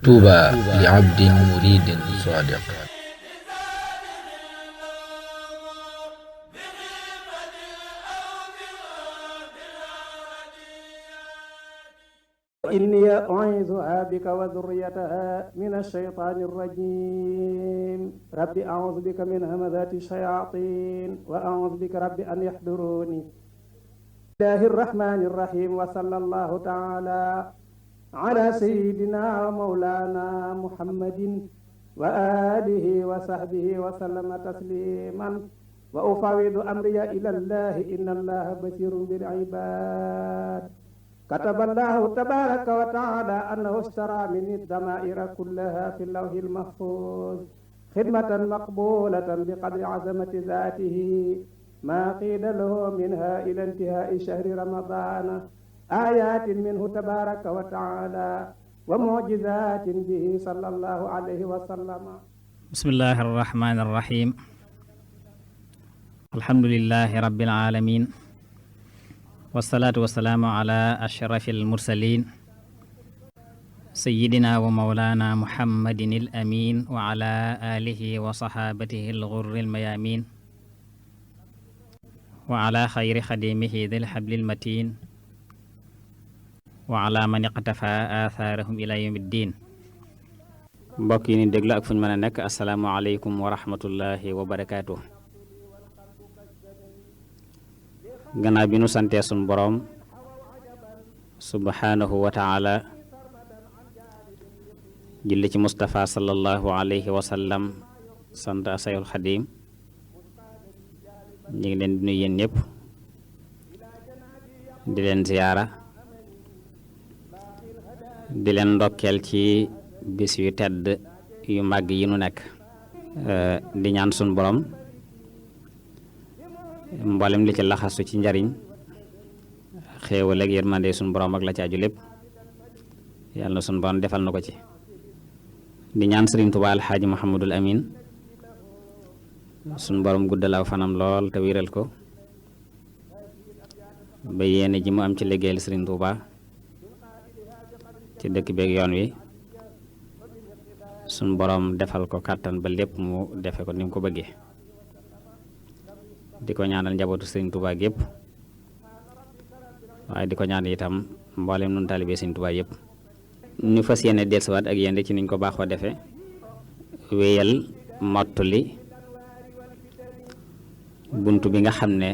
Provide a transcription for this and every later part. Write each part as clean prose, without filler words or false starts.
طوبى لعبد مريد صادق. إني أعيذها بك وذريتها من الشيطان الرجيم رب أعوذ بك من همزات الشياطين وأعوذ بك رب أن يحضروني. الله الرحمن الرحيم وصلى الله تعالى على سيدنا ومولانا محمد وآله وصحبه وسلم تسليما وأفوض أمري إلى الله إن الله بصير بالعباد. كتب الله تبارك وتعالى أنه اشترى مني الضمائر كلها في اللوح المحفوظ خدمة مقبولة بقدر عظمة ذاته ما قيل له منها إلى انتهاء شهر رمضان آيات منه تبارك وتعالى ومعجزات به صلى الله عليه وسلم. بسم الله الرحمن الرحيم. الحمد لله رب العالمين والصلاة والسلام على أشرف المرسلين سيدنا ومولانا محمد الأمين وعلى آله وصحابته الغر الميامين وعلى خير خديمه ذي الحبل المتين وعلى من اقتفى آثارهم إلى يوم الدين. mbokk yi ni déglu ak fu ñu mën a nekk asalaamaaleykum wa rahmatullahi wa barakaatuh. gannaaw bi nu santee sun boroom subhanahu wa taala julli ci Mustafa sallallahu alayhi wa sallam sant asayul xadim ñu ngi leen di nuyu yéen ñëpp di leen ziyaara di leen ndokkeel ci bis yu tedd yu màgg yi nu nekk di ñaan sun borom mboolem li ci laxasu ci njariñ xéewal ak yërmande sun borom ak la ci aju lépp yàlla na sun borom defal na ko ci di ñaan Sëriñ Tuubaa Alxaaji Muhammadul Amin sun borom guddalaw fanam lool te wéral ko ba yéene ji mu am ci liggéeyal Sëriñ Tuubaa ci dëkk beeg yoon wi sun borom defal ko kàttan ba lépp mu defe ko ni mu ko bëggee di ko ñaanal njabootu Sëriñ Tuubaa yëpp waaye di ko ñaan itam mboolem nun taalibe Sëriñ Tuubaa yëpp ñu fas yéene dellusiwaat ak yéen ci niñ ko baaxoo defee wéyal mottali buntu bi nga xam ne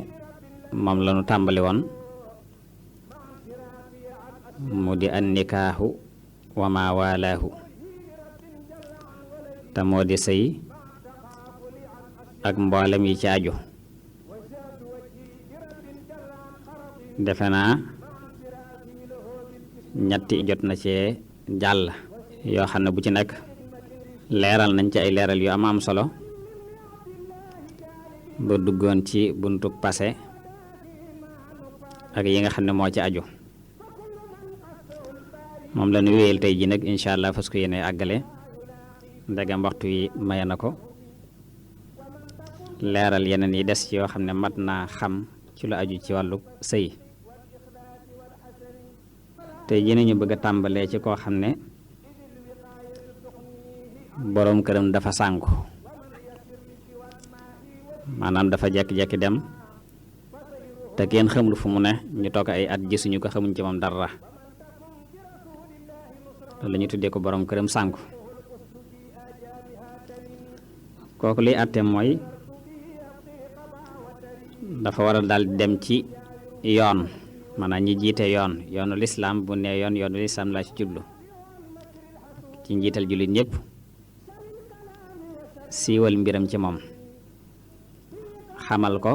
moom la ñu tàmbali woon mu di an nikaahu wa ma walaahu te moo di sëy ak mboolem yi ci aju. defe naa ñetti jot na cee jàll yoo xam ne bu ci nekk leeral nañ ci ay leeral yu am solo ba duggoon ci buntu passé ak yi nga xam ne moo ci aju moom la ñu wéyal tey ji nag incha allah fas ko yéene àggale ndegam waxtu yi maye na ko leeral yeneen yi des yoo xam ne mat naa xam ci lu aju ci wàllu sëy tey jii ñu bëgg a tàmbalee ci koo xam ne boroom këram dafa sànku maanaam dafa jekki-jekki dem te kenn xamul fu mu ne ñu toog ay at gisuñu ko xamuñ ci moom dara loolu la ñu tuddee ko boroom këram sànku kooku liy àtte mooy dafa war a daal dem ci yoon maanaam ñi jiite yoonu lislaam bu ne yoonu lislaam laa ci jublu ci njiital jullit ñëpp siiwal mbiram ci moom xamal ko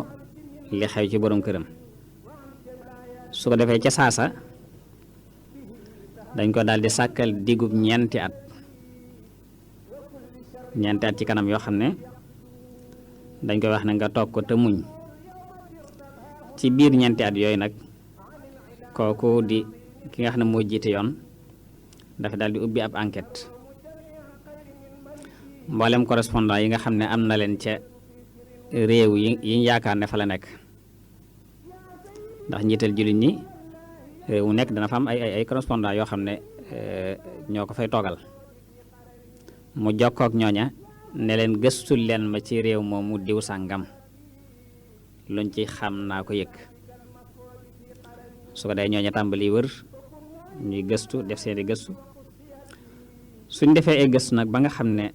li xew ci borom këram su ko defee ca saasa dañ ko daal di sàkkal digub ñeenti at ci kanam yoo xam ne dañ koy wax ne nga toog ko te muñ ci biir ñeenti at yooyu nag kooku di ki nga xam ne moo jiite yoon dafa daal di ubbi ab enquête mboolem correspondant yi nga xam ne am na leen ca réew yi yaakaar ne fa la nekk ndax njiital jullit ñi réew mu nekk dana fa am ay correspondant yoo xam ne ñoo ko fay toogal mu jokkook ñooña ne leen gëstul leen ma ci réew moomu diw sàngam luñ ci xam naa ko yëg su ko dee ñooña tàmbali wër ñuy gëstu def seeni gëstu suñ defee ay gëstu nag ba nga xam ne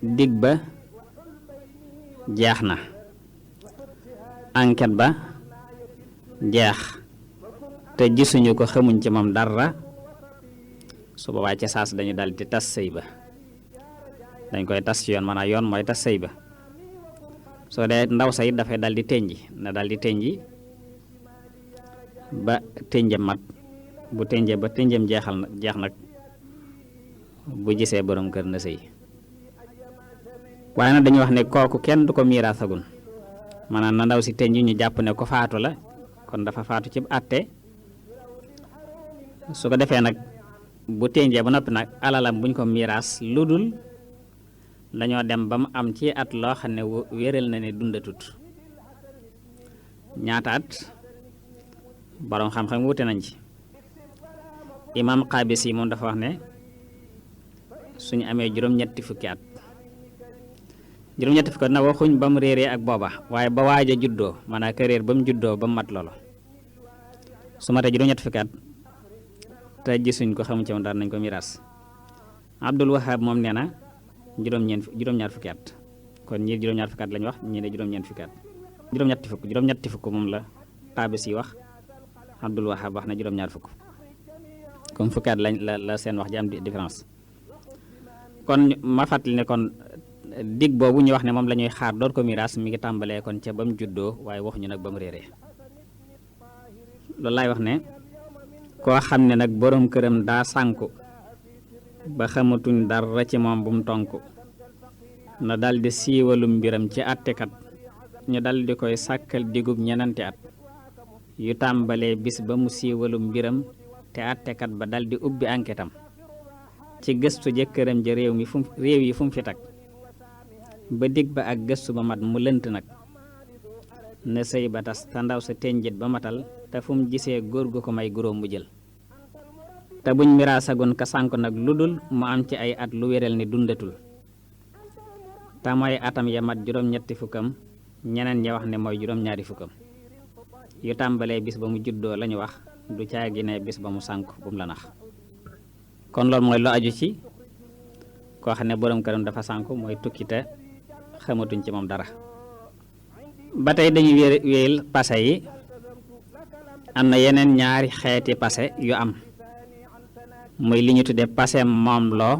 dig ba jeex na enquête ba jeex te gisuñu ko xamuñ ci moom dara su boobaa ci saas dañu dal di tas sëy ba dañ koy tas ci yoon maanaam yoon mooy tas sëy ba soo dee ndaw sa it dafay dal di tënji na dal di tënji ba tënjam mat bu tënjee ba tënjam jeex nag bu gisee borom kër na sëy waaye nag dañuy wax ne kooku kenn du ko miiraasagun maanaam na ndaw si tënji ñu jàpp ne ko faatu la kon dafa faatu ci àtte su ko defee nag bu tënjee ba noppi nag alalam buñ ko miiraas lu dul dañoo dem ba mu am ci at loo xam ne wéral na ne dundatut ñaata at boroom xam-xam wute nañ ci imam Qabisi moom dafa wax ne suñu amee juróom-ñetti fukki at juróom-ñetti fukki at na waxuñ ba mu réeree ak booba waaye ba waaj a juddoo maanaam këréer ba mu juddoo ba mu mat loolu su matee juróom-ñetti fukki at te gisuñ ko xamuñ ci moom dara nañ ko miraas Abdul Wahab moom nee na juróom-ñaar fukki at kon ñii juróom-ñaar fukki at lañu wax ñii ne juróom-ñeent fukki at juróom-ñetti fukk moom la Qabisi wax Abdul Wahab wax na juróom-ñaar fukk comme fukki at lañ la seen wax ji am différence kon ma fàttali ne kon dig boobu ñu wax ne moom la ñuy xaar door ko miraas mi ngi tàmbalee kon ca ba mu juddoo waaye waxuñu nag ba mu réeree loolu laay wax ne koo xam ne nag borom këram daa sànku ba xamatuñ dara ci moom bu mu tonku na daldi siiwalum mbiram ci àttekat ñu daldi koy sàkkal digub ñenanti at yu tàmbalee bis ba mu siiwalum mbiram te àttekat ba daldi ubbi enquête am ci gëstu jëkkëram ja réew yi fu mu fi tag ba dig ba ak gëstu ba mat mu lënt nag na sëy ba tas te ndaw sa tenjit ba matal te fu mu gisee góor gu ko may guróom mu jël te buñ miraasagoon ka sànk nag lu dul mu am ci ay at lu wéral ni dundatul te mooy atam ya mat juróom-ñetti fukkam ñeneen ña wax ne mooy juróom-ñaari fukkam yu tàmbalee bis ba mu juddoo lañu wax du caagi ne bis ba mu sànk bu mu la nax kon loolu mooy lu aju ci koo xam ne borom këram dafa sànk mooy tukki te xamatuñ ci moom dara ba tey dañuy wéyal passé yi am na yeneen ñaari xeeti passé yu am muy li ñu tuddee pasem moom loo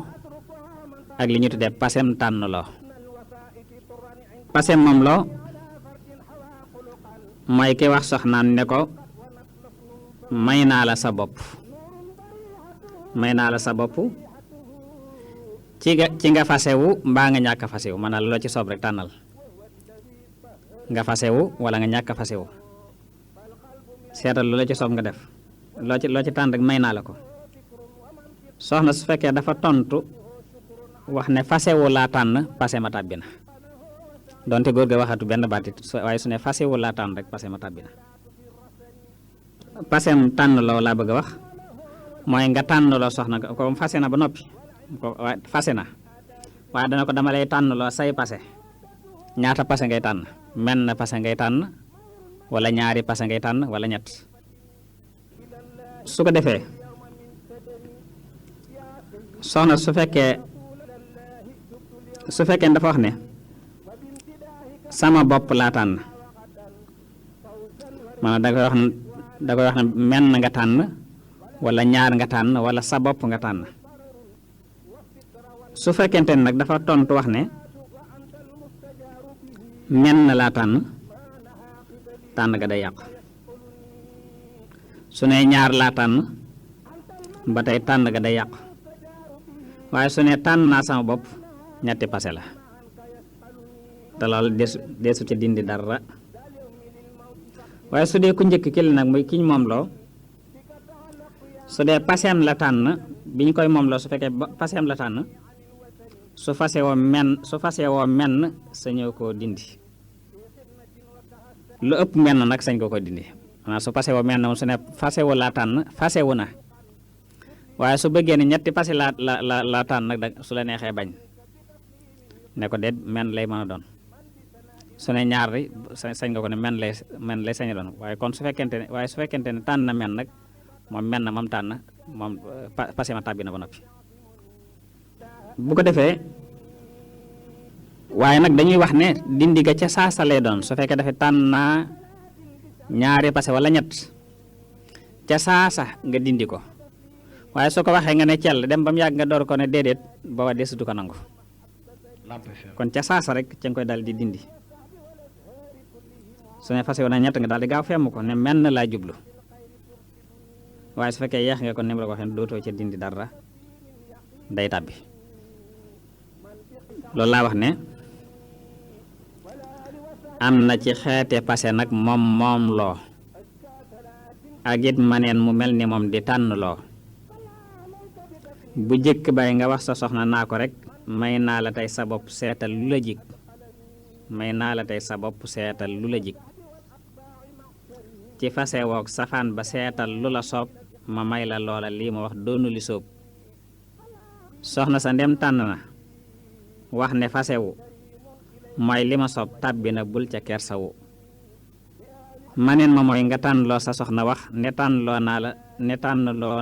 ak li ñu tuddee pasem tànn loo pasem moom loo mooy ki wax soxnaan ne ko may naa la sa bopp ci nga fasewu mbaa nga ñàkk fasewu maanaam loo ci soob rek tànnal nga fasewu wala nga ñàkk fasewu seetal lu la ci soob nga def loo ci tànn rek may naa la ko soxna su fekkee dafa tontu wax ne fasewu laa tànn pase ma tàbbi na donte góor ga waxatu benn baatit waaye su ne fasewu laa tànn rek pase ma tàbbi na pasem tànn loo laa bëgg a wax mooy nga tànn loo soxna ko fase na ba noppi fase na waaye dana ko dama lay tànn loo say pase ñaata pase ngay tànn menn pase ngay tànn wala ñaari pase ngay tànn wala ñett su ko defee soxna su fekkee dafa wax ne sama bopp laa tànn maanaam da koy wax ne menn nga tànn wala ñaar nga tànn wala sa bopp nga tànn su fekkente ne nag dafa tontu wax ne menn laa tànn ga day yàqu su ne ñaar laa tànn ba tey tànn ga day yàqu waaye su ne tànn naa sama bopp ñetti pase la te loolu deesu ci dindi dara waaye su dee ku njëkk ki la nag muy kiñ moom loo su dee paseem la tànn bi ñu koy moom la su fekkee paseem la tànn su fase woo menn sañoo koo dindi lu ëpp menn nag sañ ko dindi maanaam su fase woo menn moom su ne fase wu laa tànn fase wu na waaye su bëggee ne ñetti pase la tànn nag su la neexee bañ ne ko déet menn lay mën a doon su ne ñaar ri sañ nga ko ne menn lay sañ a doon waaye kon su fekkente ne tànn na menn nag moom menn moom tànn moom pase ma tàbbi na ba noppi bu ko defee waaye nag dañuy wax ne dindi ga ca saasa lay doon su fekkee dafa tànn naa ñaari pase wala ñett ca saasa nga dindi ko waaye soo ko waxee nga ne cell dem ba mu yàgg nga door ko ne déedéet booba desutu ko nangu kon ca saasa rek ca nga koy daal di dindi su ne fase woon na ñett nga daal di gaaw femm ko ne menn laa jublu waaye su fekkee yeex nga kon ni mu la ko waxee dootoo ca dindi dara day tàbbi loolu laa wax ne am na ci xeete passé nag moom loo ak it maneen mu mel ni moom di tànn loo bu jëkk bay nga wax sa soxna naa ko rek may naa la tey sa bopp seetal lu la jig may naa la tey sa bopp seetal lu la jig ci fase woog safaan ba seetal lu la soob ma may la loola lii ma wax doonu li soob soxna sa ndem tànn na wax ne fasewu mooy li ma soob tàbbi na bul ca kersawu maneen ma mooy nga tànn loo sa soxna wax ne tànn loo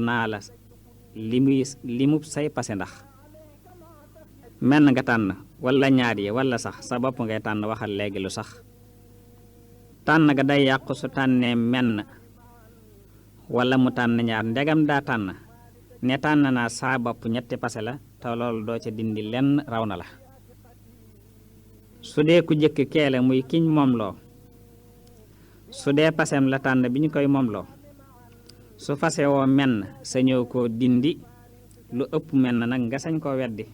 naa la li mu say pase ndax menn nga tànn wala ñaar yi wala sax sa bopp ngay tànn waxal léegi lu sax tànn ga day yàqu su tànnee menn wala mu tànn ñaar ndegam daa tànn ne tànn naa saa bopp ñetti pase la te loolu doo ca dindi lenn raw na la su dee ku jëkk keele muy kiñ moom loo su dee pasem la tànn bi ñu koy moom loo su fase woo menn sañoo koo dindi lu ëpp menn nag nga sañ koo weddi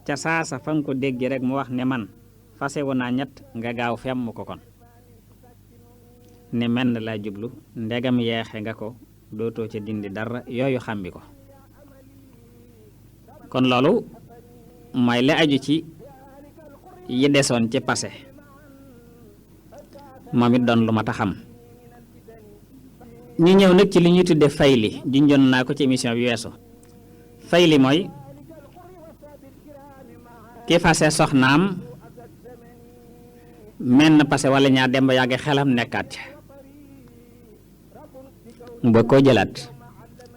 ca saasa fa nga ko dégg rek mu wax ne man fase wu naa ñett nga gaaw femm ko kon ne menn laa jublu ndegam yeexe nga ko dootoo ca dindi dara yooyu xàmbi ko kon loolu mooy li aju ci yi desoon ci passé moom it doon lu mat a xam ñu ñëw nag ci li ñuy tudde fayli junjoon naa ko ci émission bi weesu fayli mooy ki fase soxnaam menn passé wala ñaar dem ba yàgg xelam nekkaat ca ba koo jëlaat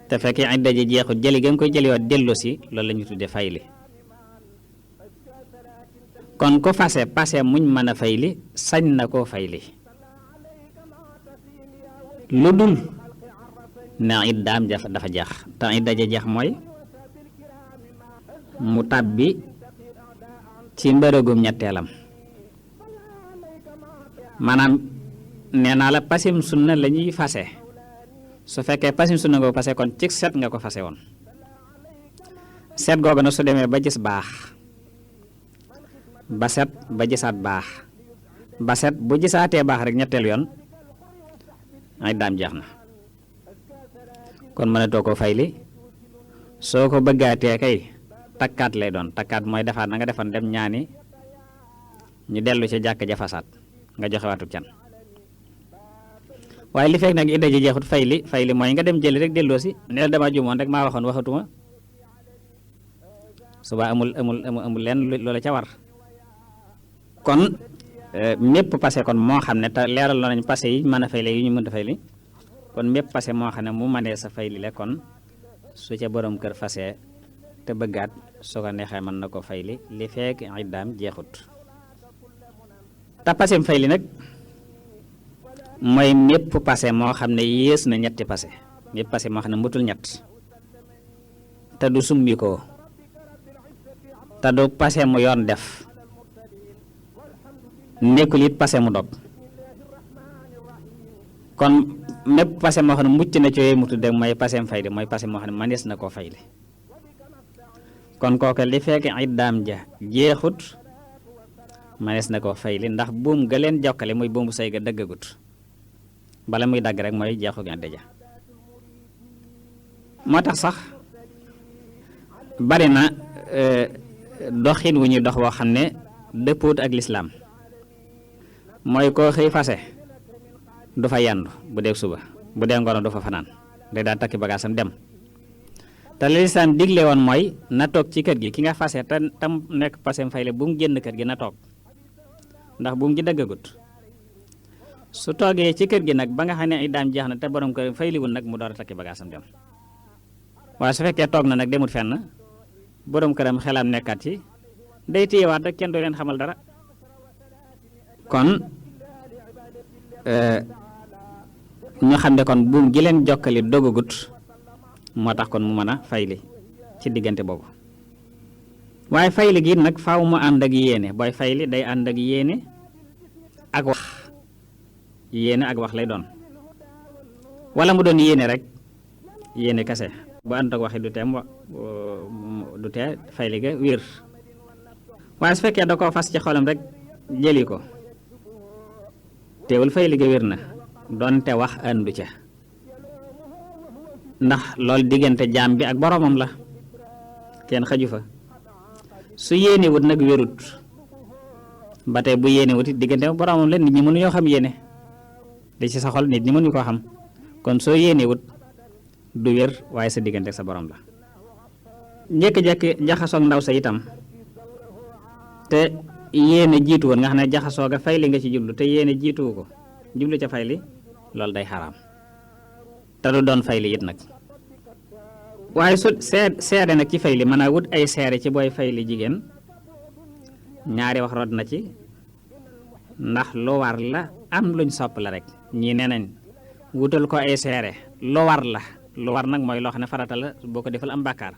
te fekk idda ji jeexut jëli gën koy jëliwaat dellu si loolu la ñu tudde fayli kon ko fase passé muñ mën a fayli sañ na koo fayli lu dul ne iddaam dafa jeex te idda ja jeex mooy mu tàbbi ci mbërëgum ñetteelam maanaam nee naa la pasim sunna la ñuy fase su fekkee pasim sunna nga ko fase kon ci set nga ko fase woon set googu na su demee ba gis baax ba set ba gisaat baax ba set bu gisaatee baax rek ñetteel yoon ay daam jeex na kon mënatoo ko fayli soo ko bëggaatee kay takkaat lay doon takkaat mooy defaat na nga defan dem ñaani ñu dellu ci jàkk ja fasaat nga joxe waatub can waaye li fekk nag idda ji jeexut fayli mooy nga dem jëli rek delloo si neel dama jumoon rek maa waxoon waxatuma suba amul lenn loola ca war kon mépp passé kon moo xam ne te leeral nañ passé yi mën a fayli yi ñu mënta fayli kon mépp passé moo xam ne mu mënee sa fayli la kon su ca borom kër fase te bëggaat su ko neexee mën na ko fayli li fekk iddaam jeexut te passé mu fayli nag mooy mépp passé moo xam ne yées na ñetti passé mépp passé moo xam ne mutul ñett te du sumbi ko te du passé mu yoon def nekkul it passé mu dog kon mépp passé moo xam ne mucc na ci yooyu mu tudde mooy passé mu fayli mooy passé moo xam ne manees na koo fayli kon kooke li fekk iddaam ja jeexut manees na koo fayli ndax buum ga leen jokkale muy buumu say ga dëggagut bala muy dagg rek mooy jeexu idda ja. moo tax sax bari na doxin wu ñuy dox woo xam ne dëppoot ak lislaam mooy koo xëy fase du fa yandu bu dee suba bu dee ngoon du fa fanaan day daal takki bagaasam dem te li lislaam digle woon mooy na toog ci kër gi ki nga fase te tam nekk pasem fayle bu mu génn kër gi na toog ndax bu mu ji dëggagut su toogee ci kër gi nag ba nga xam ne ay daam jeex na te borom kër fayliwul nag mu door a takki bagaasam dem waaye su fekkee toog na nag demut fenn borom këram xelam nekkaat ci day téyewaat rek kenn doo leen xamal dara kon ñu xam ne kon buum gi leen jokkali dogagut moo tax kon mu mën a fayli ci diggante boobu waaye fayli gi nag faaw mu ànd ak yéene booy fayli day ànd ak yéene ak wax yéene ak wax lay doon wala mu doon yéene rek yéene kese bu ànd ak waxi du tee fayli ga wér waaye su fekkee da koo fas ci xolam rek jëli ko teewul fayli ga wér na doonte wax àndu ca ndax loolu diggante jaam bi ak boroomam la kenn xaju fa su yéene wut nag wérut ba tey bu yéene wut it diggante boroomam la nit ñi mënuñoo xam yéene li ci sa xol nit ñi mënuñu koo xam kon soo yéene wut du wér waaye sa diggante ak sa borom la jékki-jékki jaxasoog ndaw sa itam te yéene jiitu woon nga xam ne jaxasoo ga fayli nga ci jublu te yéene jiituwu ko jublu ca fayli loolu day xaraam te du doon fayli it nag waaye su seere nag ci fayli mën a wut ay seere ci booy fayli jigéen ñaari wax rod na ci ndax lu war la am luñ sopp la rek ñii nee nañ wutal ko ay seere lu war la lu war nag mooy loo xam ne farata la boo ko defal am bàkkaar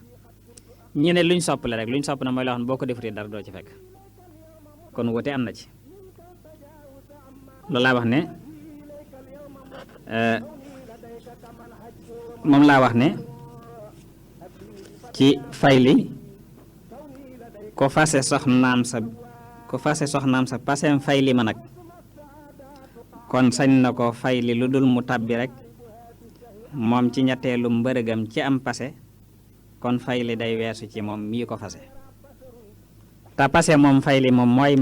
ñi ne luñ sopp la rek luñ sopp na mooy loo xam ne boo ko defutee dara doo ci fekk kon wute am na ci loolu laa wax ne moom laa wax ne ci fayli ko fase soxnaam sa pasem fayli ma nag kon sañ na ko fayli lu dul mu tabbi rek moom ci ñetteelu mbërëgam ci am pase kon fayli day weesu ci moom mii ko fase te pase moom fayli moom mooy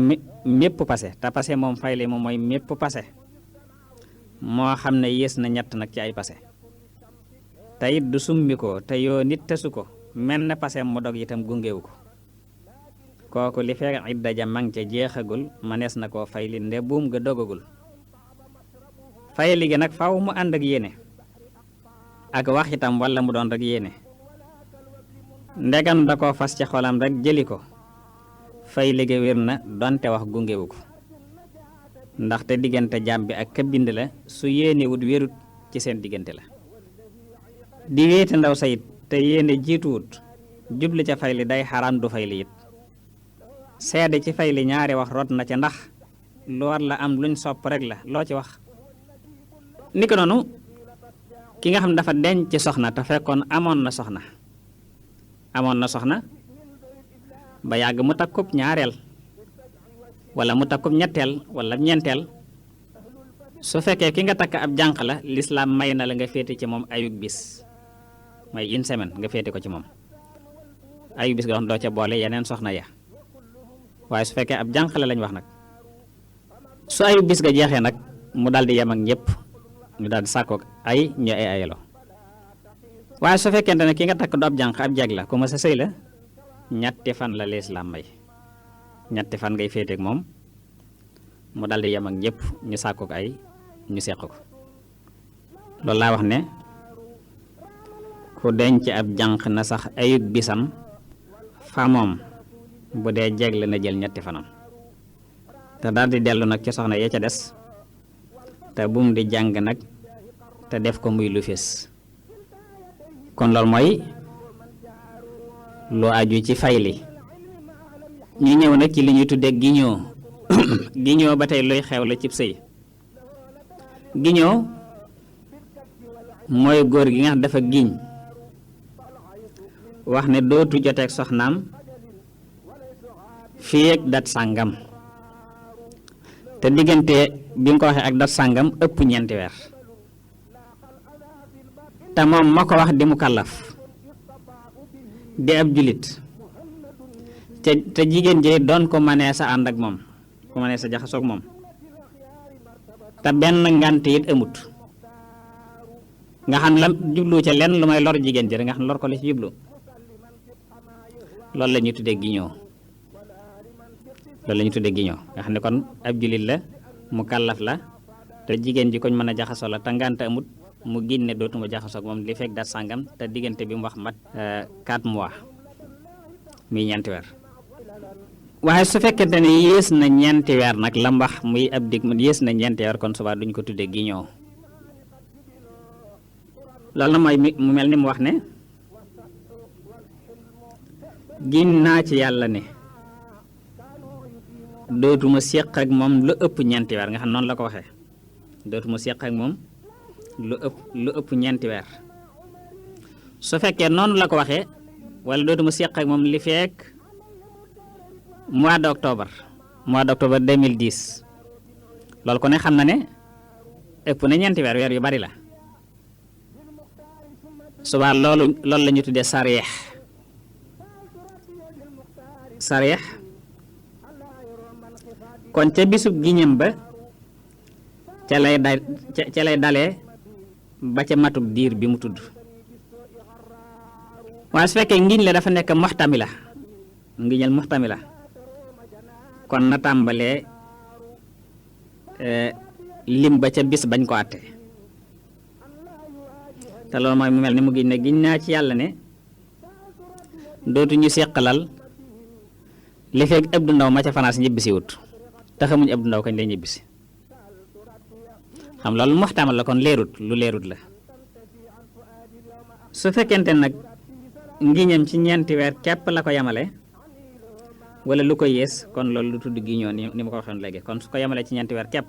mépp pase te pase moom fayli moom mooy mépp pase moo xam ne yées na ñett nag ci ay pase te it du summi ko te yoo nit tesu ko mel ne pase mu dog itam gungewu ko kooku li fekk idda ja mang ca jeexagul manees na koo fayli nde buum ga dogagul fayli gi nag faaw mu ànd ak yéene ak wax itam wala mu doon rek yéene ndegam da koo fas ci xolam rek jëli ko fayli ga wér na donte wax gungewu ko ndaxte diggante jaam bi ak ka bind la su yéene wut wérut ci seen diggante la di wéete ndaw sayit te yéene jiituwut jubli ca fayli day xaraam du fayli it seede ci fayli ñaari wax rot na ca ndax lu war la am luñ sopp rek la loo ci wax ni ko noonu ki nga xam ne dafa denc ci soxna te fekkoon amoon na soxna ba yàgg mu takkub ñaareel wala mu takkub ñetteel wala ñeenteel su fekkee ki nga takk ab jànq la lislaam may na la nga féete ci moom ayug bis may une semaine nga féete ko ci moom ayug bis nga xam doo ca boole yeneen soxna ya waaye su fekkee ab jànq la lañ wax nag su ayug bis nga jeexee nag mu daal di yem ak ñëpp ñu daal di sàkkoog ay ñu ay ayalo waaye su fekkente ne ki nga takk du ab jànq ab jeg la ku ma sa sëy la ñetti fan la lislaam may ñetti fan ngay féeteeg moom mu daldi yem ak ñëpp ñu sàkku ko ay ñu seq ko loolu laa wax ne ku denc ab jànq na sax ayug bisam fa moom bu dee jegle na jël ñetti fanam te daldi dellu nag ci soxna yee ca des te bum di jàng nag te def ko muy lu fés kon loolu mooy lu aju ci fayli ñu ñëw nag ci li ñuy tudde giñoo giñoo ba tey luy xew la cib sëy giñoo mooy góor gi nga xam dafa giñ wax ne dootu joteeg soxnaam fii ak dat sàngam te diggante bi nga ko waxee ak dat sàngam ëpp ñeenti weer te moom ma ko wax di mu kàllaf di ab julit te jigéen ji doon ko mënee sa ànd ak moom ku mënee sa jaxasoog moom te benn ngant it amut nga xam la jublu ca lenn lu may lor jigéen ji rek nga xam lor ko la ci jublu loolu la ñuy tuddee giñoo nga xam ne kon ab julit la mu kàllaf la te jigéen ji koñ mën a jaxasoo la te ngant amut mu génne dootuma jaxasoog moom li fekk dat sàngam te diggante bi mu wax mat 4 mois muy ñeenti weer waaye su fekkente ne yées na ñeenti weer nag la mbax muy ab dig yées na ñeenti weer kon suba duñ ko tuddee giñoo loolu na mooy mu mel ni mu wax ne giñ naa ci yàlla ne dootuma séq ak moom lu ëpp ñeenti weer nga xam noonu la ko waxee dootuma séq ak moom lu ëpp ñeenti weer su fekkee noonu la ko waxee wala dootuma séq ak moom li fekk mois d'octobre 2010 loolu ko ne xam na ne ëpp na ñeenti weer yu bari la suba loolu la ñu tuddee sariyah kon ca bisub giñam ba ca lay dalee ba ca matub diir bi mu tudd waaye su fekkee ngiñ la dafa nekk muxtamila ngiñal muxtamila kon na tàmbalee lim ba ca bis bañ ko àtte te loolu mooy mu mel ni mu giñ ne giñ naa ci yàlla ne dootuñu seqalal li fekk Abdu Ndaw ma ca fanaas ñibbisi wut te xamuñ Abdu Ndaw kañ lay ñibbisi xam loolu muxtamal la kon lu leerut la su fekkente nag ngiñam ci ñeenti weer képp la ko yamale wala lu ko yées kon loolu lu tudd giñoo ni ma ko waxoon léegi kon su ko yamale ci ñeenti weer képp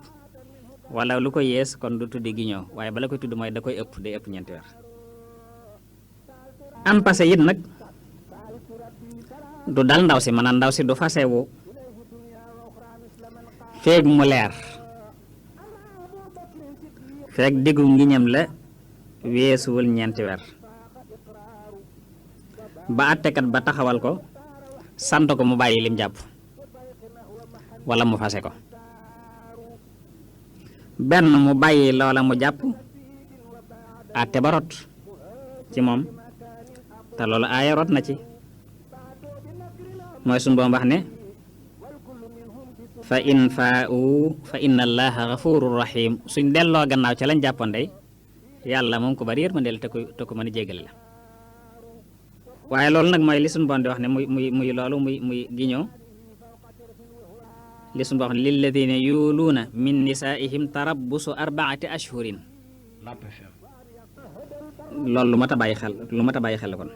wala lu ko yées kon du tudd giñoo waaye bala koy tudd mooy da koy day ëpp ñeenti weer am passé it nag du dal ndaw si maanaam ndaw si du fasewu feeg mu leer feeg diggu ngiñam la weesuwul ñeenti weer ba àttekat ba taxawal ko sant ko mu bàyyi lim jàpp wala mu fase ko benn mu bàyyi loola mu jàpp àtte ba rot ci moom te loolu aaya rot na ci mooy suñu boom wax ne fa in faa'u fa inna allaha ghafurur rahim suñ delloo gannaaw ca lañ jàppoon day yàlla moom ko bari yërmandeel te ko mën a jéggale la waaye loolu nag mooy li suñu boom di wax ne muy loolu muy giñoo li suñu boom wax ne lilladina yuluuna min nisaa'ihim tarabbusu 4 ashhurin loolu lu mat a bàyyi xel kon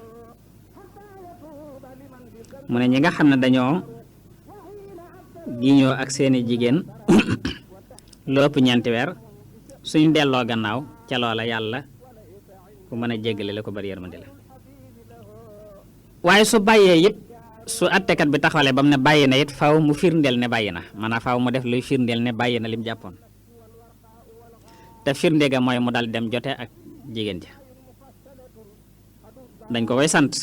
mu ne ñi nga xam ne dañoo giñoo ak seeni jigéen lu ëpp ñeenti weer suñ delloo gannaaw ca loola yàlla ku mën a jéggale la ko bari yërmande la waaye su bàyyee it su attekat bi taxawalee ba mu ne bàyyi na it faaw mu firndeel ne bàyyi na maanaam faaw mu def luy firndeel ne bàyyi na lim jàppoon te firnde ga mooy mu dal dem jote ak jigéen ja dañ ko koy sant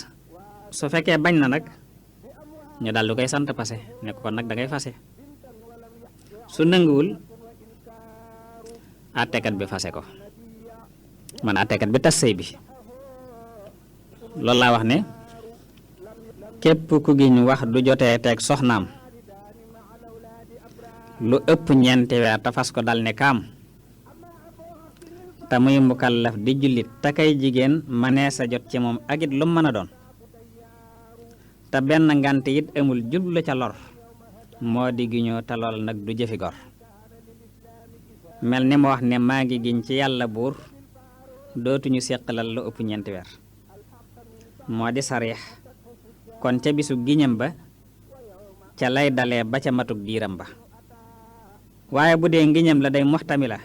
su fekkee bañ na nag ñu daal du koy sant passé ne ko kon nag da ngay fase su nanguwul àttekat bi fase ko man àttekat bi tas sëy bi loolu laa wax ne képp ku giñ wax du jotee teeg soxnaam lu ëpp ñeenti weer te fas ko dal ne kaam te muy mukallaf di jullit te kay jigéen mënee sa jot ci moom ak it lu mën a doon te benn ngant it amul jublu ca lor moo di giñoo te lool nag du jëfi gor mel ni ma wax ne maa ngi giñ ci yàlla buur dootuñu seqalal lu ëpp ñeenti weer moo di sariix kon ca bisu giñam ba ca lay dalee ba ca matug diiram ba waaye bu dee ngiñam la day muxtamila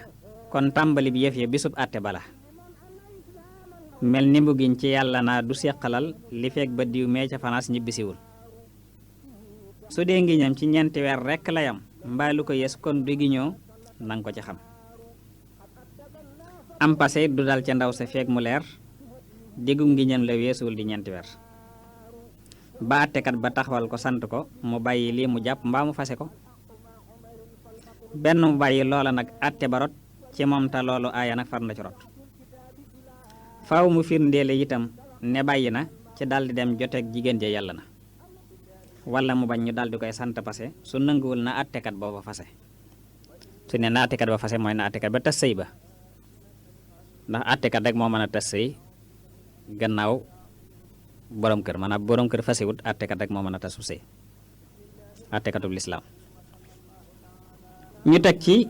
kon tàmbali bi yëf ya bisub àtte bala mel ni mu giñ ci yàlla naa du seqalal li fekk ba diw mee ca fanaas ñibbisiwul su dee ngiñam ci ñeenti weer rekk la yam mbaa lu ko yes kon du giñoo nanga ko ci xam am passé du dal ca ndaw sa feek mu leer diggu ngiñam la weesuwul di ñeenti weer ba àttekat ba taxawal ko sant ko mu bàyyi lii mu jàpp mbaa mu fase ko benn mu bàyyi loola nag àtte ba rot ci moom te loolu aaya nag far na ci rot faaw mu firndeele itam ne bàyyi na ci daldi dem joteeg jigéen ja yàlla na wala mu bañ ñu daldi koy sant pase su nanguwul na àttekat booba fase su ne na àttekat ba fase mooy na àttekat ba tas sëy ba ndax àttekat rek moo mën a tas sëy gannaaw borom kër maanaam borom kër fasewut àttekat rek moo mën a tasu sëy àttekatub lislaam ñu teg ci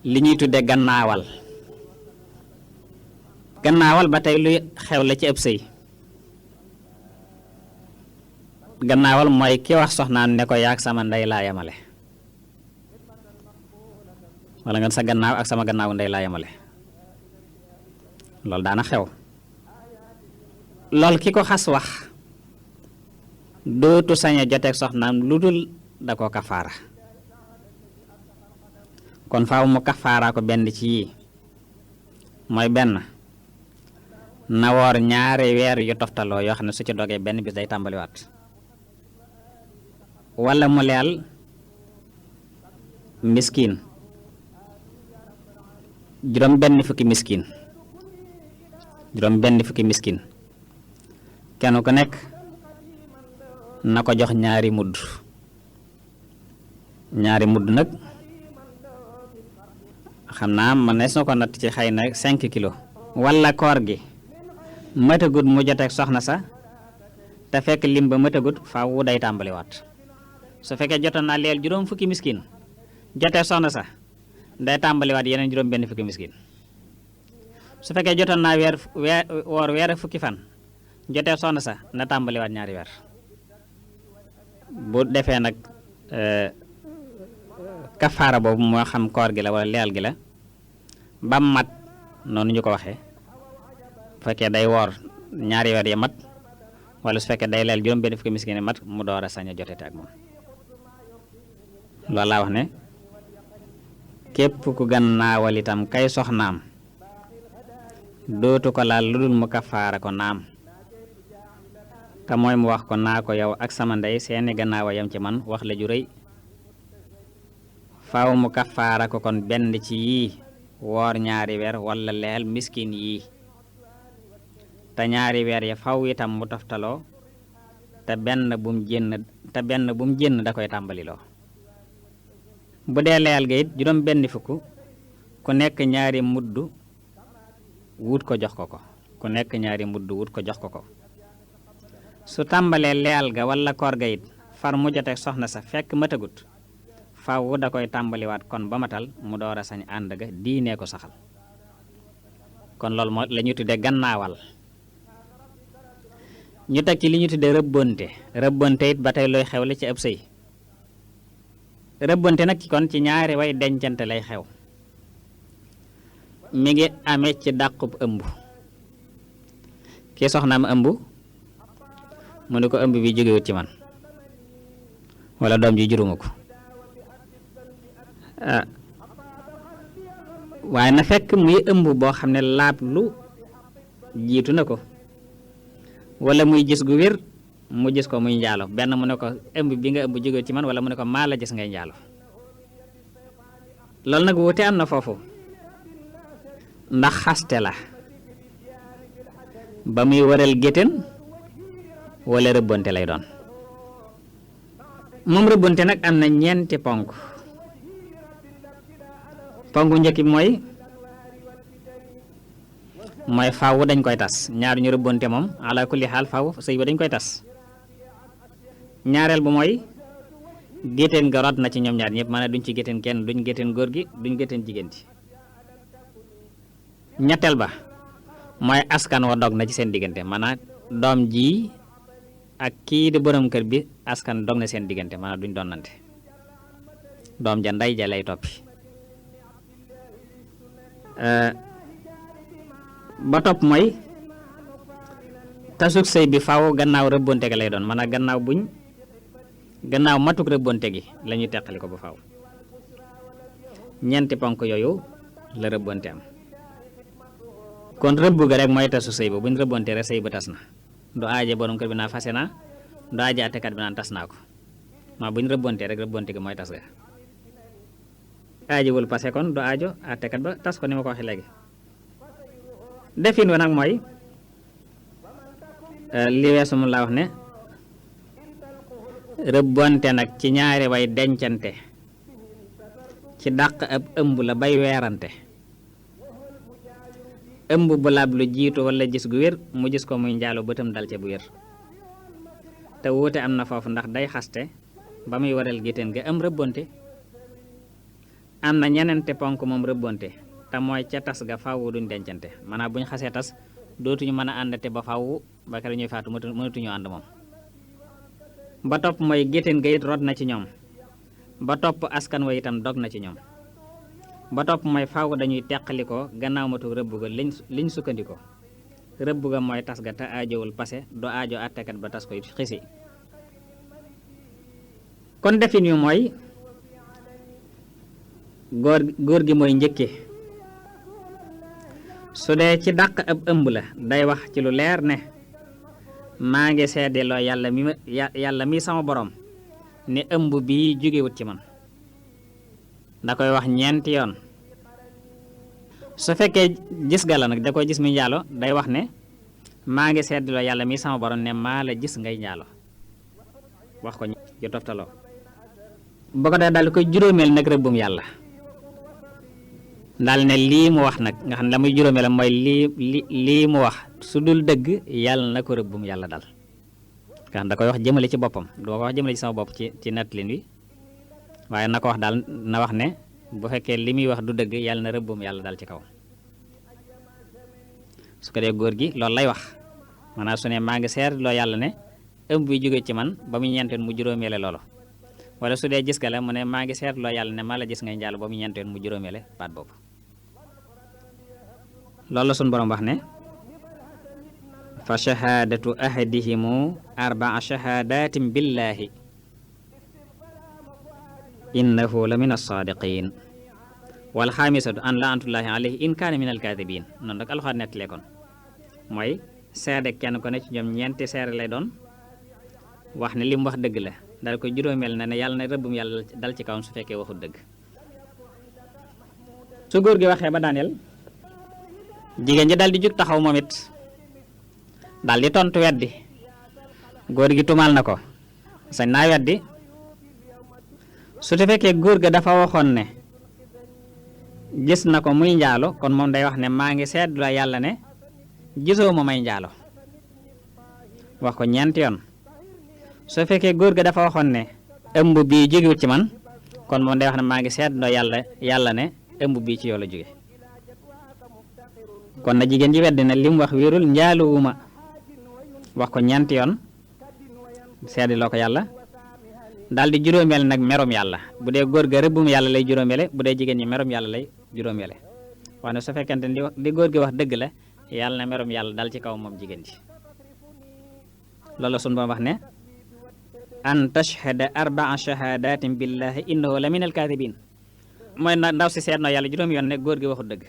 li ñuy tudde gannaawal ba tey luy xew la ci ëpp sëy gannaawal mooy ki wax soxnaam ne ko yaag sama ndey laa yamale wala nga sa gannaaw ak sama gannaaw ndey laa yamale loolu daana xew lool ki ko xas wax dootu sañ a joteeg soxnaam lu dul da ko kafaara kon faaw mu kafaara ko benn ci yii mooy benn na woor ñaari weer yu toftaloo yoo xam ne su ci dogee benn bis day tàmbaliwaat wala mu leel miskin juróom benn fukki miskin kenn ku nekk na ko jox ñaari mudd nag xam naa man ne soo ko natt ci xëy na 5 kilos wala koor gi matagut mu joteeg soxna sa te fekk lim ba matagut faaw day tàmbaliwaat su fekkee jotoon naa leel juróom fukki miskin joteeg soxna sa day tàmbaliwaat yeneen juróom benn fukki miskin su fekkee jotoon naa woor weer fukki fan joteeg soxna sa na tàmbaliwaat ñaari weer bu defee nag kafaara boobu moo xam koor gi la wala leel gi la ba mat noonu ñu ko waxee bu fekkee day woor ñaari weer ya mat wala su fekkee day leel juróom benn fukki miskin mat mu door a sañ a jotete ak moom loolu laa wax ne képp ku gannaawal itam kay soxnaam dootu ko laal lu dul mu kafaara ko naam te mooy mu wax ko naa ko yow ak sama ndey seeni gannaawa yam ci man wax la ju rëy faaw mu kafaara ko kon benn ci yii woor ñaari weer wala leel miskin yii te ñaari weer ya faw itam mu toftaloo te benn bu mu jénn da koy tàmbaliloo bu dee leel ga it juróom benn fukk ku nekk ñaari mudd wut ko jox ko ku nekk ñaari mudd wut ko jox ko su tàmbalee leel ga wala koor ga it far mu joteeg soxna sa fekk matagut faaw da koy tàmbaliwaat kon ba matal mu door a sañ ànd ga diinee ko saxal kon loolu moo la ñu tuddee gannaawal ñu teg ci li ñu tuddee rëbbonte it ba tey looy xew la ci ab sëy rëbbonte nag ci kon ci ñaari way dencante lay xew mi ngi amee ci dàqub ëmb kii soxnaam ëmb mu ne ko ëmb bi jógewut ci man wala doom ji juruma ko waaye na fekk muy ëmb boo xam ne laab lu jiitu na ko wala muy gis gu wér mu gis ko muy njaalo benn mu ne ko ëmb bi nga ëmb jógewut ci man wala mu ne ko maa la gis ngay njaalo loolu nag wuute am na foofu ndax xaste la ba muy waral géttéen wala rëbbonte lay doon moom rëbbonte nag am na ñeenti ponk njëkk bi mooy faaw dañ koy tas ñaar ñu rëbbonte moom ala kulli xaal faaw sëy ba dañ koy tas ñaareel bu mooy géttéen nga rot na ci ñoom ñaar ñëpp maanaam duñ ci géttéen kenn duñ géttéen góor gi duñ géttéen jigéen ji ñetteel ba mooy askan wa dog na ci seen diggante maanaam doom ji ak kii di borom kër bi askan dog na seen diggante maanaam duñ donnante doom ja ndey ja lay toppi ba topp mooy tasug sëy bi faaw gannaaw rëbbonte gi lay doon maanaam gannaaw matuk rëbbonte gi la ñuy teqali ko ba faaw ñeenti ponk yooyu la rëbbonte am kon rëbb ga rek mooy tasu sëy ba buñ rëbbonte rek sëy ba tas na du aaje borom kër bi naa fase naa du aaje àttekat bi naan tas naa ko maa bu ñu rëbboontee rek rëbboonte gi mooy tas ga aajewul passé kon du aajo àttekat ba tas ko ni ma ko waxee léegi defin wa nag mooy li weesu mu laa wax ne rëbbonte nag ci ñaari way dencante ci dàq ab ëmb la bay weerante ëmb bu laab lu jiitu wala gis gu wér mu gis ko muy njaalo bëtam dal ca bu wér te wuute am na foofu ndax day xaste ba muy waral géttéen ga am rëbbonte am na ñeneente ponk moom rëbbonte te mooy ca tas ga faaw duñ dencante maanaam bu ñu xasee tas dootuñu mën a àndate ba faaw ba kere ñuy faatu mënatuñu ànd moom ba topp mooy géttéen ga it rod na ci ñoom ba topp askan wa itam dog na ci ñoom ba topp mooy faaw dañuy teqalikoo gannaaw matu rëbb ga liñ sukkandikoo rëbb ga mooy tas ga te aajowul passé du aajo àttekat ba tas ko it xisi kon defin yu mooy góor gi mooy njëkke su dee ci dàq ab ëmb la day wax ci lu leer ne maa ngi seedeloo yàlla mi sama borom ne ëmb bii jógewut ci man da koy wax ñeenti yoon su fekkee gis ga la nag da koy gis muy njaalo day wax ne maa ngi seedeloo yàlla mi sama borom ne maa la gis ngay njaalo wax ko ju toftaloo boo ko dee daal koy juróomeel nag rëbbum yàlla daal ne lii mu wax nag nga xam ne la muy juróomeel mooy lii mu wax su dul dëgg yàlla na ko rëbbum yàlla dal nga xam da koy wax jëmale ci boppam du ko wax jëmale ci sama bopp ci nettalin wi waaye na ko wax daal na wax ne bu fekkee li muy wax du dëgg yàlla na rëbbum yàlla dal ci kaw su ko dee góor gi loolu lay wax maanaam su ne maa ngi seer loo yàlla ne ëmb bi jóge ci man ba mu ñeenteen mu juróomeele loolu wala su dee gis ga la mu ne maa ngi seer loo yàlla ne maa la gis ngay njaalo ba mu ñeenteen mu juróomeele baat boobu loolu la suñu borom wax ne fa shahaadatu ahadihimu arbaa shahaadatin billahi innahu la min alsaadiqin wal xaamisatu an laanatullahi alayhi in kaana min alkaadibin noonu rek alxaat nettalee kon mooy seede kenn ko ne ci ñoom ñeenti seere lay doon wax ne li mu wax dëgg la dal ko juróomeel na ne yàlla na rëbbum yàlla dal ci kawam su fekkee waxul dëgg su góor gi waxee ba daaneel jigéen ji dal di jug taxaw moom it dal di tontu weddi góor gi tumaal na ko sañ naa weddi su te fekkee góor ga dafa waxoon ne gis na ko muy njaalo kon moom day wax ne maa ngi seetlu la yàlla ne gisoo ma may njaalo wax ko ñeenti yoon su fekkee góor ga dafa waxoon ne ëmb bii jógewut ci man kon moom day wax ne maa ngi seetlu yàlla ne ëmb bii ci yow la jóge kon na jigéen ji weddi na li mu wax wérul njaaluwuma wax ko ñeenti yoon seediloo ko yàlla daal di juróomeel nag merom yàlla bu dee góor ga rëbbum yàlla lay juróomele bu dee jigéen ñi merom yàlla lay juróomele wax ne su fekkente ni li góor gi wax dëgg la yàlla na merom yàlla dal ci kaw moom jigéen ji loolu sunu ba wax ne an tashhada arbaa shahadatin billahi innahu la min alkaatibin mooy na ndaw si seet na yàlla juróomi yoon ne góor gi waxul dëgg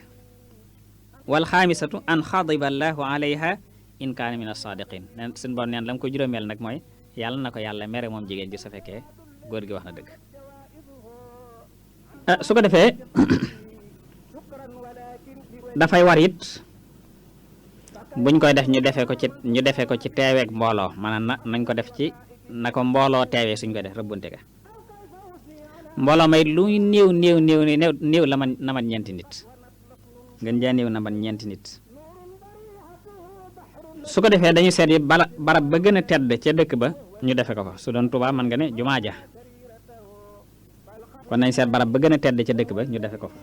wal xaamisatu an xadiba allahu alayha in kaana min as-saadiqin nen sunu ba neen la mu ko juróomeel nag mooy yàlla na ko yàlla mere moom jigéen ji su fekkee góor gi wax na dëgg su ko defee dafay war it buñ koy def ñu defee ko ci teeweeg mbooloo maanaam nañ ko def ci na ko mbooloo teewee suñ ko def rëbbunte ga mbooloo may lu néew la man na man ñeenti nit ngeen jaa néew na man ñeenti nit su ko defee dañu seet yi barab ba gën a tedd ca dëkk ba ñu defe ko fa su doon Tuubaa mën nga ne jumaa ja kon nañ seet barab ba gën a tedd ca dëkk ba ñu defe ko fa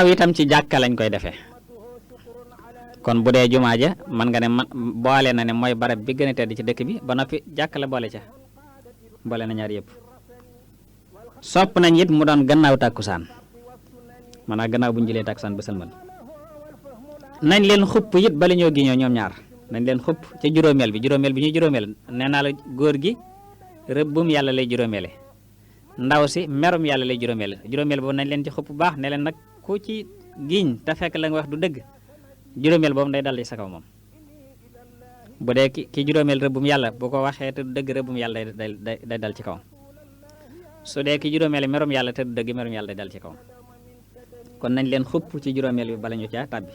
faaw itam ci jàkka lañ koy defee kon bu dee jumaa ja mën nga ne boole na ne mooy barab bi gën a tedd ci dëkk bi ba noppi jàkka la boole ca boole na ñaar yëpp sopp nañ it mu doon gannaaw tàkkusaan maanaam gannaaw bu ñu jëlee tàkkusaan ba sëlmal nañ leen xupp it bala ñoo giñoo ñoom ñaar nañ leen xupp ca juróomeel bi ñuy juróomeel nee naa la góor gi rëbbum yàlla lay juróomeele ndaw si merum yàlla lay juróomeel boobu nañ leen ci xupp bu baax ne leen nag ku ci giñ te fekk la nga wax du dëgg juróomeel boobu day dal ci sa kaw moom bu dee ki juróomeel rëbbum yàlla bu ko waxee te du dëgg rëbbum yàlla day dal ci kawam su dee ki juróomeel merum yàlla te du dëgg merum yàlla day dal ci kawam kon nañ leen xupp ci juróomeel bi bala ñu caa tàbbi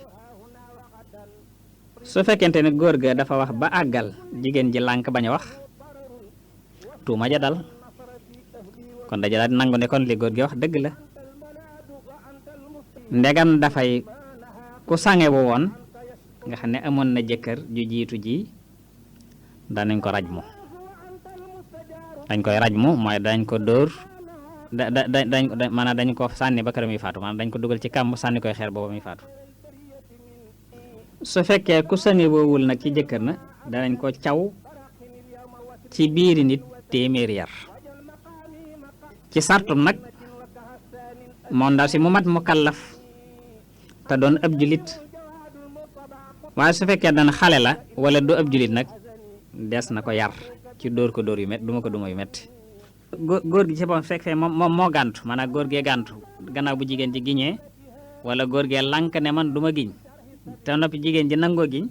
su fekkente ne góor ga dafa wax ba àggal jigéen ji lànk bañ a wax tuuma ja dal kon daja daal di nangu ne kon li góor gi wax dëgg la ndegam dafay ku sange bu woon nga xam ne amoon na jëkkër ju jiitu ji danañ ko rajmu dañ koy rajmu mooy dañ ko dóor maanaam dañ ko sànni ba këram yi faatu maanaam dañ ko dugal ci kàmb sànni koy xeer booba muy faatu su fekkee ku sange boowul nag ci jëkkër na danañ ko caw ci biiri nit téeméeri yar ci sartum nag moo ndaw si mu mat mu kallaf te doon ab julit waaye su fekkee dana xale la wala du ab julit nag des na ko yar ci dóor ko dóor yu métti duma ko duma yu métti góor gi ci boppam fekkee moom moo gàntu maanaam góor gee gàntu gannaaw bu jigéen ji giñee wala góor gee lànk ne man duma giñ te noppi jigéen ji nangoo giñ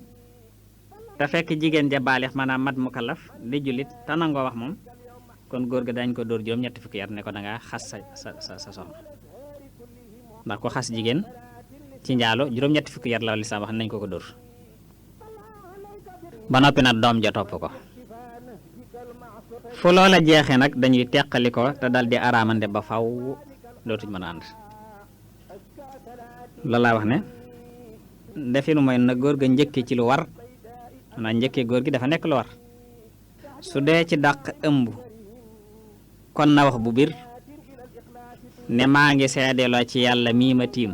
te fekk jigéen ja baalix maanaam mat mu kallaf di julit te nangoo wax moom kon góor ga dañ ko dóor juróom-ñetti fukki yar ne ko dangaa xas sa soxna ndax ko xas jigéen ci njaalo juróom-ñetti fukki yar la lislaam wax nañ ko dóor ba noppi nag doom ja topp ko fu loola jeexee nag dañuy teqali ko te dal di araamande ba faw dootuñ mën a ànd loolu laa wax ne definu mooy na góor ga njëkke ci lu war maanaam njëkkee góor gi dafa nekk lu war su dee ci dàq ëmb kon na wax bu bir ne maa ngi seedeloo ci yàlla mii ma tiim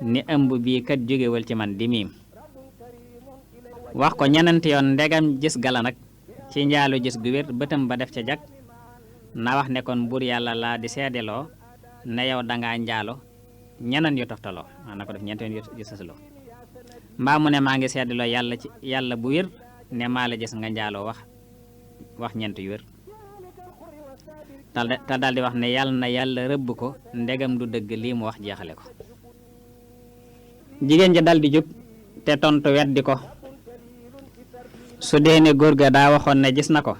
ni ëmb bii kat jógewal ci man di miim wax ko ñenenti yoon ndegam gis gala nag ci njaalu gis gu wér bëtam ba def ca jag na wax ne kon buur yàlla laa di seedeloo ne yow dangaa njaalo ñeneen yu toftaloo na ko def ñeenti yoon yu sësaloo mbaa mu ne maa ngi seedeloo yàlla ci yàlla bu wér ne maa la gis nga njaaloo wax ñeent yu wér te daldi wax ne yàlla na yàlla rëbb ko ndegam du dëgg lii mu wax jeexale ko jigéen ja daldi jóg te tontu weddi ko su dee ne góor ga daa waxoon ne gis na ko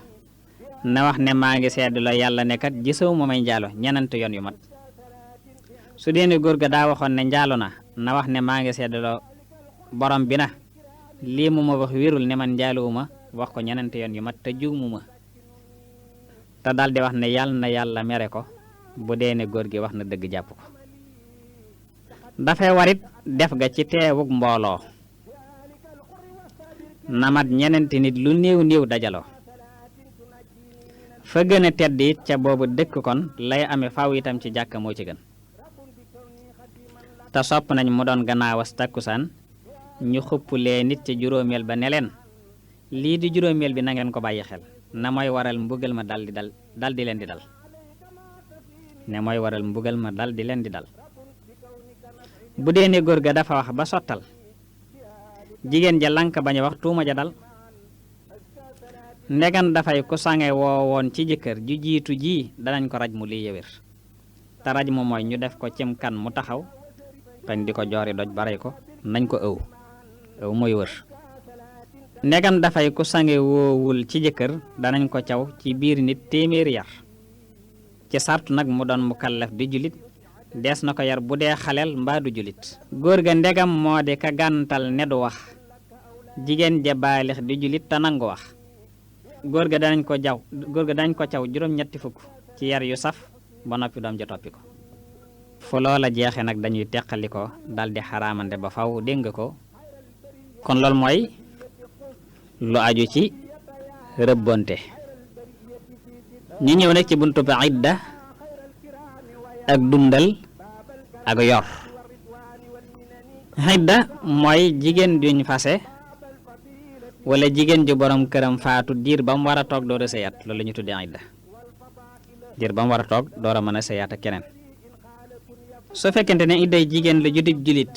na wax ne maa ngi seddloo yàlla ne kat gisaw ma may njaalo ñenant yoon yu mat su dee ne góor ga daa waxoon ne njaalo na wax ne maa ngi seddloo borom bi na lii mu ma wax wérul ne man njaalowuma wax ko ñenant yoon yu mat te juumu ma te daldi wax ne yàlla na yàlla mere ko bu dee ne góor gi wax na dëgg jàpp ko dafay warit def ga ci teewug mbooloo na mat ñenenti nit lu néew dajaloo fa gën a tedd it ca boobu dëkk kon lay amee faw itam ci jàkka moo ci gën te sopp nañ mu doon gannaawas takkusaan ñu xuppulee nit ca juróomeel ba ne leen lii di juróomeel bi na ngeen ko bàyyi xel na mooy waral mbugal ma dal di leen di dal ne mooy waral mbugal ma dal di leen di dal bu dee ne góor ga dafa wax ba sottal jigéen ja lank bañ a wax tuuma ja dal ndegan dafay ku sange woowoon ci jëkkër ju jiitu ji danañ ko raj mu lii yëwér te raj mu mooy ñu def ko cim kan mu taxaw tañ di ko joori doj barey ko nañ ko ëw mooy wër ndegam dafay ku sange woowul ci jëkkër danañ ko caw ci biir nit téeméeri yar ci sartu nag mu doon mu kallaf di julit dees na ko yar bu dee xaleel mbaa du julit góor ga ndegam moo di ka gàntal ne du wax jigéen ja baalix di julit te nangu wax góor ga dañ ko caw juróom-ñetti fukk ci yar yu saf ba noppi doom ja toppi ko fu loola jeexe nag dañuy teqali ko daldi xaraamande ba faw dégg nga ko kon loolu mooy lu aju ci rëbbonte ñu ñëw nag ci buntu ba idda ak dundal ak yor idda mooy jigéen duñ fase wala jigéen ju borom këram faatu diir ba mu war a toog door a sëyaat loolu la ñu tuddee idda diir ba mu war a toog door a mën a sëyaat ak keneen su fekkente ne idday jigéen la judib julit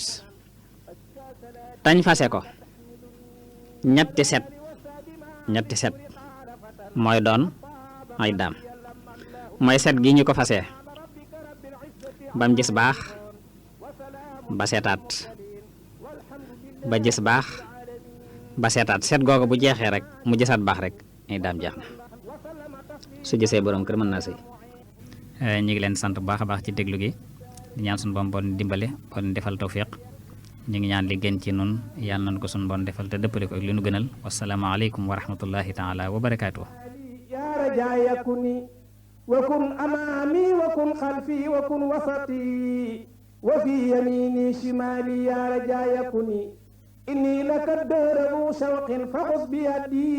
tañ fase ko ñetti set mooy doon iddaam mooy set gi ñu ko fase bam gis baax ba setaat ba gis baax ba seetaat seet googu bu jeexee rek mu gisaat baax rek ay daam jeex na su gisee borom kër mën naa sëy ñu ngi leen sant bu baax a baax ci déglu gi di ñaan suñu borom bon dimbale bon defal tawfiq ñu ngi ñaan li gën ci nun yàlla nañu ko suñu bon defal te dëppale ko ak li nu gënal wasalaamaaleykum wa rahmatullahi taala wa barakaatuh yaa rajaa yakuni wa kun amaami wa kun xalfi wa kun wasati wa fi yamini shimali yaa rajaa yakuni inni laka dërabu shawqin faxus bi yadi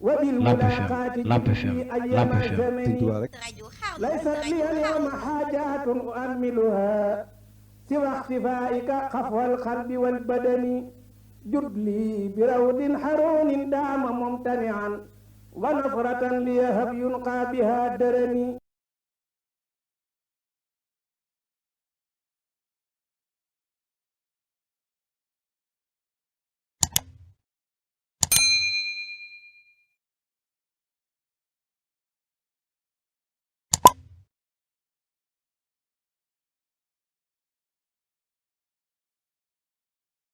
wa bil mulaqaati fi ayyama zamani laysat li al-yawma haajatun u'ammiluha siwa ikhtifaa'ika xafwal qalbi wal badani jud li bi rawdin harunin daama mumtani'an wa nafratan li yahab yunqa biha darani